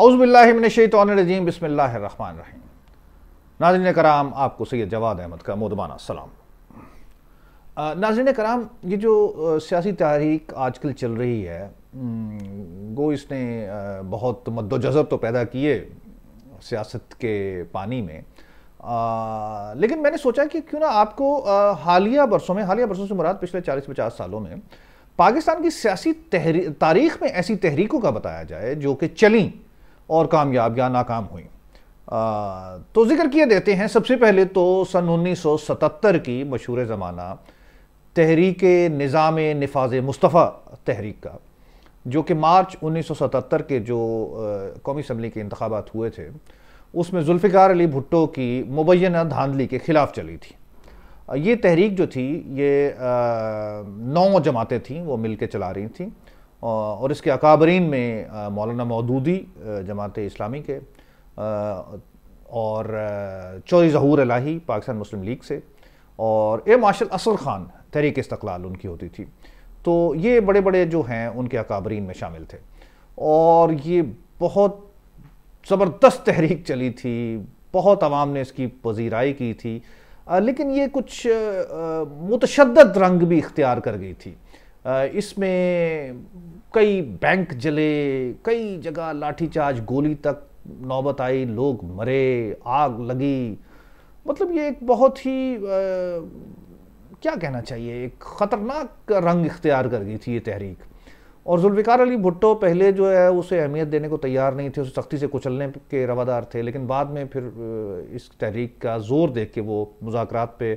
اعوذ باللہ من الشیطان الرجیم، بسم اللہ الرحمن الرحیم۔ ناظرین کرام، آپ کو سید جواد احمد کا مودبانہ سلام۔ ناظرین کرام، یہ جو سیاسی تحریک آج کل چل رہی ہے، گو اس نے بہت مد و جذب تو پیدا کیے سیاست کے پانی میں، لیکن میں نے سوچا کہ کیوں نہ آپ کو حالیہ برسوں سے مراد پچھلے 40-50 سالوں میں پاکستان کی سیاسی تاریخ میں ایسی تحریکوں کا بتایا جائے جو کہ چلیں اور کامیاب یا ناکام ہوئیں۔ تو ذکر کیے دیتے ہیں۔ سب سے پہلے تو سن 1977 کی مشہور زمانہ تحریک نظام نفاذ مصطفیٰ تحریک کا، جو کہ مارچ 1977 کے جو قومی اسمبلی کے انتخابات ہوئے تھے، اس میں ذوالفقار علی بھٹو کی مبینہ دھاندلی کے خلاف چلی تھی۔ یہ تحریک جو تھی، یہ 9 جماعتیں تھیں، وہ مل کے چلا رہی تھیں، اور اس کے اکابرین میں مولانا مودودی جماعت اسلامی کے، اور چودھری ظہور الہی پاکستان مسلم لیگ سے، اور اے مارشل اسد خان تحریک استقلال ان کی ہوتی تھی۔ تو یہ بڑے بڑے جو ہیں ان کے اکابرین میں شامل تھے، اور یہ بہت زبردست تحریک چلی تھی، بہت عوام نے اس کی پذیرائی کی تھی، لیکن یہ کچھ متشدد رنگ بھی اختیار کر گئی تھی۔ اس میں کئی بینک جلے، کئی جگہ لاٹھی چارج، گولی تک نوبت آئی، لوگ مرے، آگ لگی۔ مطلب یہ ایک بہت ہی کیا کہنا چاہیے، ایک خطرناک رنگ اختیار کر گئی تھی یہ تحریک۔ اور ذوالفقار علی بھٹو پہلے جو ہے اسے اہمیت دینے کو تیار نہیں تھے، اسے سختی سے کچلنے کے روادار تھے، لیکن بعد میں پھر اس تحریک کا زور دیکھ کے وہ مذاکرات پہ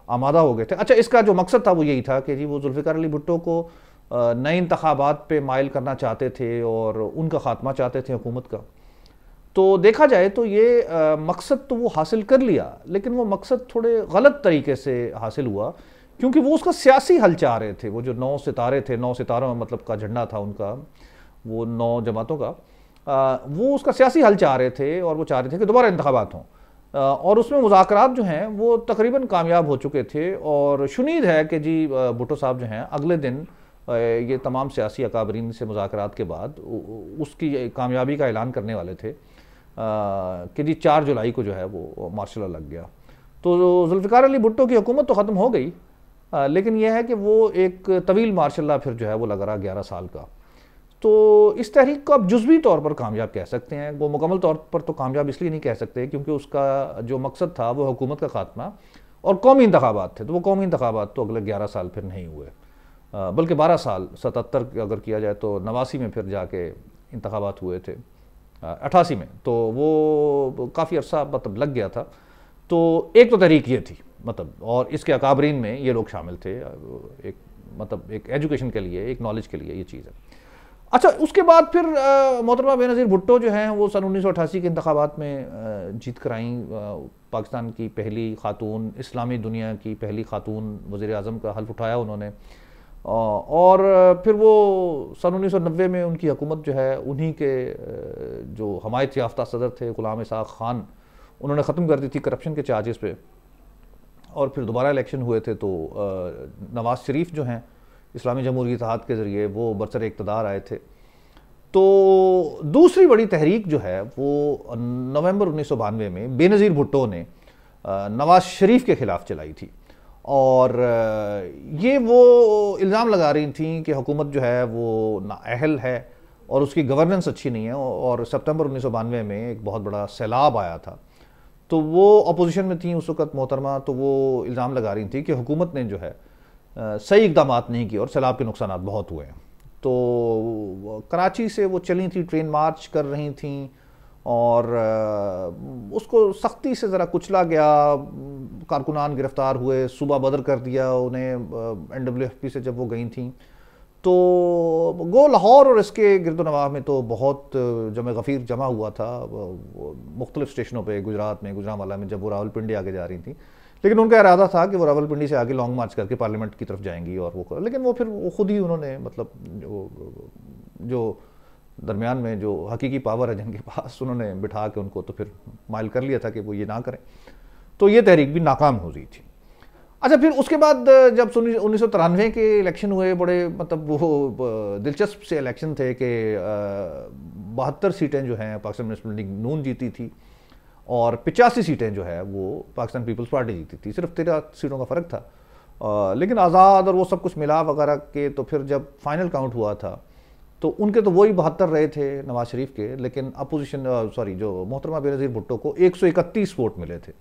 آمادہ ہو گئے تھے۔ اچھا، اس کا جو مقصد تھا وہ یہی تھا کہ وہ ذوالفقار علی بھٹو کو نئے انتخابات پہ مائل کرنا چاہتے تھے اور ان کا خاتمہ چاہتے تھے حکومت کا۔ تو دیکھا جائے تو یہ مقصد تو وہ حاصل کر لیا، لیکن وہ مقصد تھوڑے غلط طریقے سے حاصل ہوا، کیونکہ وہ اس کا سیاسی حل چاہ رہے تھے۔ وہ جو 9 ستارے تھے، 9 ستاروں میں مطلب کا جھنڈا تھا ان کا، وہ 9 جماعتوں کا، وہ اس کا سیاسی حل چاہ رہے تھے، اور وہ چاہ رہے تھے کہ دوبارہ انتخابات ہوں، اور اس میں مذاکرات جو ہیں وہ تقریباً کامیاب ہو چکے تھے۔ اور شنید ہے کہ جی بھٹو صاحب جو ہیں اگلے دن یہ تمام سیاسی اکابرین سے مذاکرات کے بعد اس کی کامیابی کا اعلان کرنے والے تھے کہ جی 4 جولائی کو جو ہے وہ مارشل لا لگ گیا۔ تو ذوالفقار علی بھٹو کی حکومت تو ختم ہو گئی، لیکن یہ ہے کہ وہ ایک طویل مارشل لا پھر جو ہے وہ لگ رہا 11 سال کا۔ تو اس تحریک کو آپ جزوی طور پر کامیاب کہہ سکتے ہیں، وہ مکمل طور پر تو کامیاب اس لیے نہیں کہہ سکتے کیونکہ اس کا جو مقصد تھا وہ حکومت کا خاتمہ اور قومی انتخابات تھے۔ تو وہ قومی انتخابات تو اگلے 11 سال پھر نہیں ہوئے، بلکہ 12 سال، 77 اگر کیا جائے تو 89 میں پھر جا کے انتخابات ہوئے تھے، 88 میں، تو وہ کافی عرصہ مطلب لگ گیا تھا۔ تو ایک تو تحریک یہ تھی مطلب، اور اس کے اکابرین میں یہ لوگ شامل تھے، ایک مطلب ایک ایجوکیشن کے لیے، ایک نالج کے لیے یہ چیز ہے۔ اچھا، اس کے بعد پھر محترمہ بے نظیر بھٹو جو ہیں وہ سن 1988 کے انتخابات میں جیت کر آئیں، پاکستان کی پہلی خاتون، اسلامی دنیا کی پہلی خاتون وزیر اعظم کا حلف اٹھایا انہوں نے، اور پھر وہ سن 1990 میں ان کی حکومت جو ہے انہی کے جو حمایت یافتہ صدر تھے غلام اسحاق خان، انہوں نے ختم کر دی تھی کرپشن کے چارجز پہ، اور پھر دوبارہ الیکشن ہوئے تھے تو نواز شریف جو ہیں اسلامی جمہوری اتحاد کے ذریعے وہ برسر اقتدار آئے تھے۔ تو دوسری بڑی تحریک جو ہے وہ نومبر 1992 میں بے نظیر بھٹو نے نواز شریف کے خلاف چلائی تھی، اور یہ وہ الزام لگا رہی تھیں کہ حکومت جو ہے وہ نااہل ہے اور اس کی گورننس اچھی نہیں ہے، اور سپتمبر 1992 میں ایک بہت بڑا سیلاب آیا تھا، تو وہ اپوزیشن میں تھیں اس وقت محترمہ، تو وہ الزام لگا رہی تھیں کہ حکومت نے جو ہے صحیح اقدامات نہیں کیے اور سیلاب کے نقصانات بہت ہوئے ہیں۔ تو کراچی سے وہ چلی تھیں، ٹرین مارچ کر رہی تھیں، اور اس کو سختی سے ذرا کچلا گیا، کارکنان گرفتار ہوئے، صوبہ بدر کر دیا انہیں NWFP سے جب وہ گئی تھیں۔ تو گو لاہور اور اس کے گرد و نواح میں تو بہت جمع غفیر جمع ہوا تھا، مختلف اسٹیشنوں پہ، گجرات میں، گجرانوالہ میں، جب وہ راولپنڈی آگے جا رہی تھیں، لیکن ان کا ارادہ تھا کہ وہ راولپنڈی سے آگے لانگ مارچ کر کے پارلیمنٹ کی طرف جائیں گی، اور وہ لیکن وہ پھر خود ہی انہوں نے مطلب جو درمیان میں جو حقیقی پاور ہے جن کے پاس، انہوں نے بٹھا کے ان کو تو پھر مائل کر لیا تھا کہ وہ یہ نہ کریں، تو یہ تحریک بھی ناکام ہو رہی تھی۔ اچھا، پھر اس کے بعد جب 1993 کے الیکشن ہوئے، بڑے مطلب وہ دلچسپ سے الیکشن تھے کہ 72 سیٹیں جو ہیں پاکستان مسلم لیگ نون جیتی تھی اور 85 سیٹیں جو ہے وہ پاکستان پیپلز پارٹی جیتی تھی، صرف 13 سیٹوں کا فرق تھا۔ لیکن آزاد اور وہ سب کچھ ملا وغیرہ کے تو پھر جب فائنل کاؤنٹ ہوا تھا تو ان کے تو وہی 72 رہے تھے نواز شریف کے، لیکن اپوزیشن جو محترمہ بے نظیر بھٹو کو 131 ووٹ ملے تھے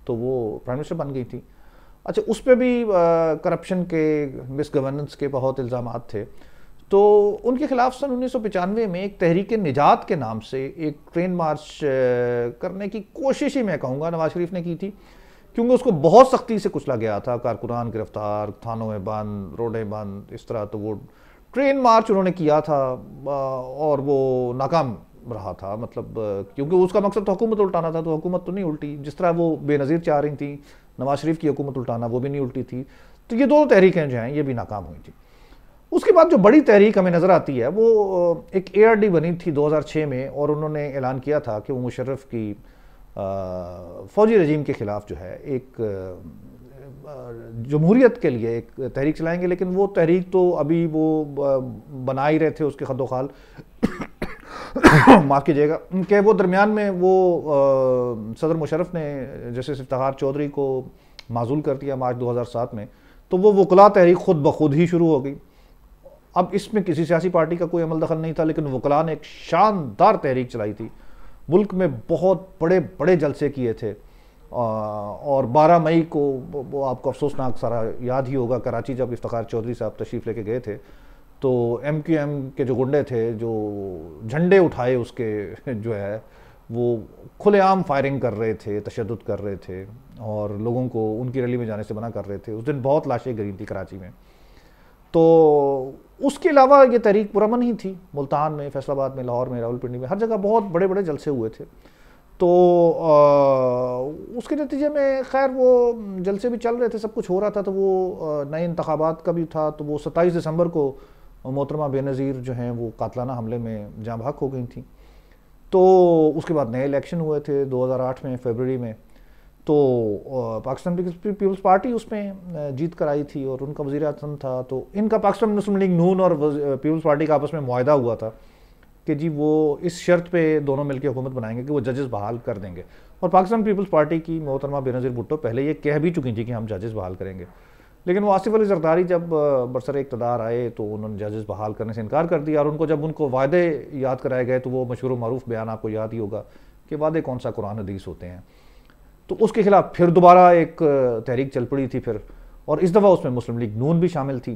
تو وہ پرائم منسٹر بن گئی تھی۔ اچھا، اس پہ بھی کرپشن کے، مس گورننس کے بہت الزامات تھے، تو ان کے خلاف سن 1995 میں ایک تحریک نجات کے نام سے ایک ٹرین مارچ کرنے کی کوشش ہی میں کہوں گا نواز شریف نے کی تھی، کیونکہ اس کو بہت سختی سے کچلا گیا تھا، کارکنان گرفتار، تھانوں میں بند، روڈیں بند، اس طرح۔ تو وہ ٹرین مارچ انہوں نے کیا تھا اور وہ ناکام رہا تھا، مطلب کیونکہ اس کا مقصد تو حکومت الٹانا تھا، تو حکومت تو نہیں الٹی، جس طرح وہ بے نظیر چاہ رہی تھیں نواز شریف کی حکومت الٹانا، وہ بھی نہیں الٹی تھی۔ تو یہ دونوں تحریکیں جو ہیں یہ بھی ناکام ہوئی تھیں۔ اس کے بعد جو بڑی تحریک ہمیں نظر آتی ہے وہ ایک ARD بنی تھی 2006 میں، اور انہوں نے اعلان کیا تھا کہ وہ مشرف کی فوجی رجیم کے خلاف جو ہے ایک جمہوریت کے لیے ایک تحریک چلائیں گے، لیکن وہ تحریک تو ابھی وہ بنا ہی رہے تھے، اس کے خد و خال معاف کیجیے گا کہ وہ درمیان میں وہ صدر مشرف نے جسٹس افتخار چودھری کو معزول کر دیا مارچ 2007 میں، تو وہ وکلاء تحریک خود بخود ہی شروع ہو گئی۔ اب اس میں کسی سیاسی پارٹی کا کوئی عمل دخل نہیں تھا، لیکن وکلاء نے ایک شاندار تحریک چلائی تھی، ملک میں بہت بڑے بڑے جلسے کیے تھے، اور 12 مئی کو وہ آپ کو افسوسناک سارا یاد ہی ہوگا، کراچی جب افتخار چودھری صاحب تشریف لے کے گئے تھے تو MQM کے جو گنڈے تھے جو جھنڈے اٹھائے اس کے جو ہے وہ کھلے عام فائرنگ کر رہے تھے، تشدد کر رہے تھے، اور لوگوں کو ان کی ریلی میں جانے سے منع کر رہے تھے۔ اس دن بہت لاشیں گری تھی کراچی میں۔ تو اس کے علاوہ یہ تحریک پرامن ہی تھی، ملتان میں، فیصل آباد میں، لاہور میں، راولپنڈی میں، ہر جگہ بہت بڑے بڑے جلسے ہوئے تھے۔ تو اس کے نتیجے میں خیر وہ جلسے بھی چل رہے تھے، سب کچھ ہو رہا تھا، تو وہ نئے انتخابات کا بھی تھا، تو وہ 27 دسمبر کو محترمہ بے نظیر جو ہیں وہ قاتلانہ حملے میں جاں بحق ہو گئی تھیں۔ تو اس کے بعد نئے الیکشن ہوئے تھے 2008 میں فیبرری میں، تو پاکستان پیپلز پارٹی اس میں جیت کر آئی تھی اور ان کا وزیر اعظم تھا۔ تو ان کا پاکستان مسلم لیگ نون اور پیپلز پارٹی کا آپس میں معاہدہ ہوا تھا کہ جی وہ اس شرط پہ دونوں مل کے حکومت بنائیں گے کہ وہ ججز بحال کر دیں گے، اور پاکستان پیپلز پارٹی کی محترمہ بے نظیر بھٹو پہلے یہ کہہ بھی چکی تھی کہ ہم ججز بحال کریں گے، لیکن وہ آصف علی زرداری جب برسر اقتدار آئے تو انہوں نے ججز بحال کرنے سے انکار کر دیا، اور ان کو جب ان کو وعدے یاد کرائے گئے تو وہ مشہور و معروف بیان آپ کو یاد ہی ہوگا کہ وعدے کون سا قرآن حدیث ہوتے ہیں۔ تو اس کے خلاف پھر دوبارہ ایک تحریک چل پڑی تھی پھر، اور اس دفعہ اس میں مسلم لیگ نون بھی شامل تھی،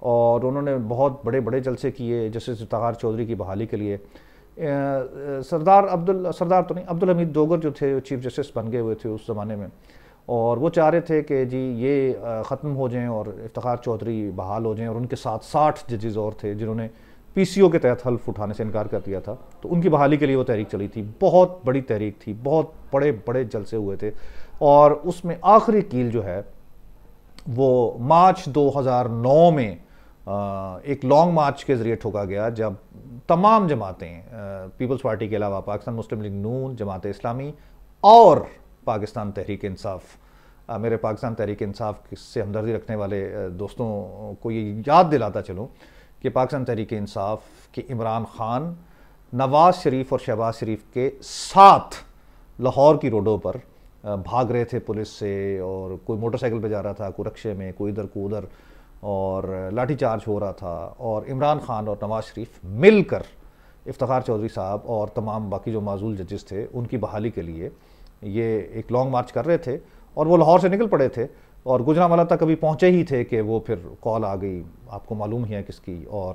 اور انہوں نے بہت بڑے بڑے جلسے کیے جسٹس افتخار چودھری کی بحالی کے لیے۔ عبدالحمید دوگر جو تھے چیف جسٹس بن گئے ہوئے تھے اس زمانے میں، اور وہ چاہ رہے تھے کہ جی یہ ختم ہو جائیں اور افتخار چودھری بحال ہو جائیں، اور ان کے ساتھ 60 ججز اور تھے جنہوں نے PCO کے تحت حلف اٹھانے سے انکار کر دیا تھا، تو ان کی بحالی کے لیے وہ تحریک چلی تھی۔ بہت بڑی تحریک تھی، بہت بڑے بڑے جلسے ہوئے تھے، اور اس میں آخری کیل جو ہے وہ مارچ 2009 میں ایک لانگ مارچ کے ذریعے ٹھوکا گیا، جب تمام جماعتیں پیپلز پارٹی کے علاوہ پاکستان مسلم لیگ نون، جماعت اسلامی اور پاکستان تحریک انصاف، میرے پاکستان تحریک انصاف سے ہمدردی رکھنے والے دوستوں کو یہ یاد دلاتا چلوں کہ پاکستان تحریک انصاف کے عمران خان نواز شریف اور شہباز شریف کے ساتھ لاہور کی روڈوں پر بھاگ رہے تھے پولیس سے، اور کوئی موٹر سائیکل پہ جا رہا تھا، کوئی رکشے میں، کوئی ادھر کوئی ادھر، اور لاٹھی چارج ہو رہا تھا، اور عمران خان اور نواز شریف مل کر افتخار چودھری صاحب اور تمام باقی جو معزول ججز تھے ان کی بحالی کے لیے یہ ایک لانگ مارچ کر رہے تھے، اور وہ لاہور سے نکل پڑے تھے اور گجرانوالہ تک کبھی پہنچے ہی تھے کہ وہ پھر کال آ گئی، آپ کو معلوم ہی ہے کس کی، اور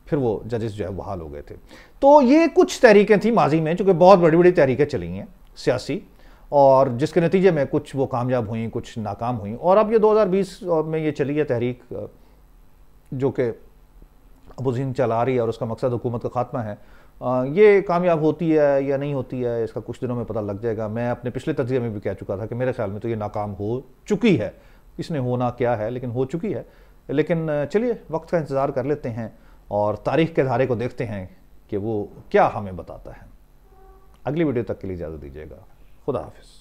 پھر وہ ججز جو ہے بحال ہو گئے تھے۔ تو یہ کچھ تحریکیں تھیں ماضی میں، چونکہ بہت بڑی بڑی تحریکیں چلی ہیں سیاسی، اور جس کے نتیجے میں کچھ وہ کامیاب ہوئیں، کچھ ناکام ہوئیں، اور اب یہ 2020 میں یہ چلی ہے تحریک جو کہ اپوزیشن چلا رہی ہے اور اس کا مقصد حکومت کا خاتمہ ہے۔ یہ کامیاب ہوتی ہے یا نہیں ہوتی ہے اس کا کچھ دنوں میں پتہ لگ جائے گا۔ میں اپنے پچھلے تجزیے میں بھی کہہ چکا تھا کہ میرے خیال میں تو یہ ناکام ہو چکی ہے، اس نے ہونا کیا ہے لیکن ہو چکی ہے۔ لیکن چلیے وقت کا انتظار کر لیتے ہیں اور تاریخ کے دھارے کو دیکھتے ہیں کہ وہ کیا ہمیں بتاتا ہے۔ اگلی ویڈیو تک کے لیے اجازت دیجیے گا۔ خدا حافظ۔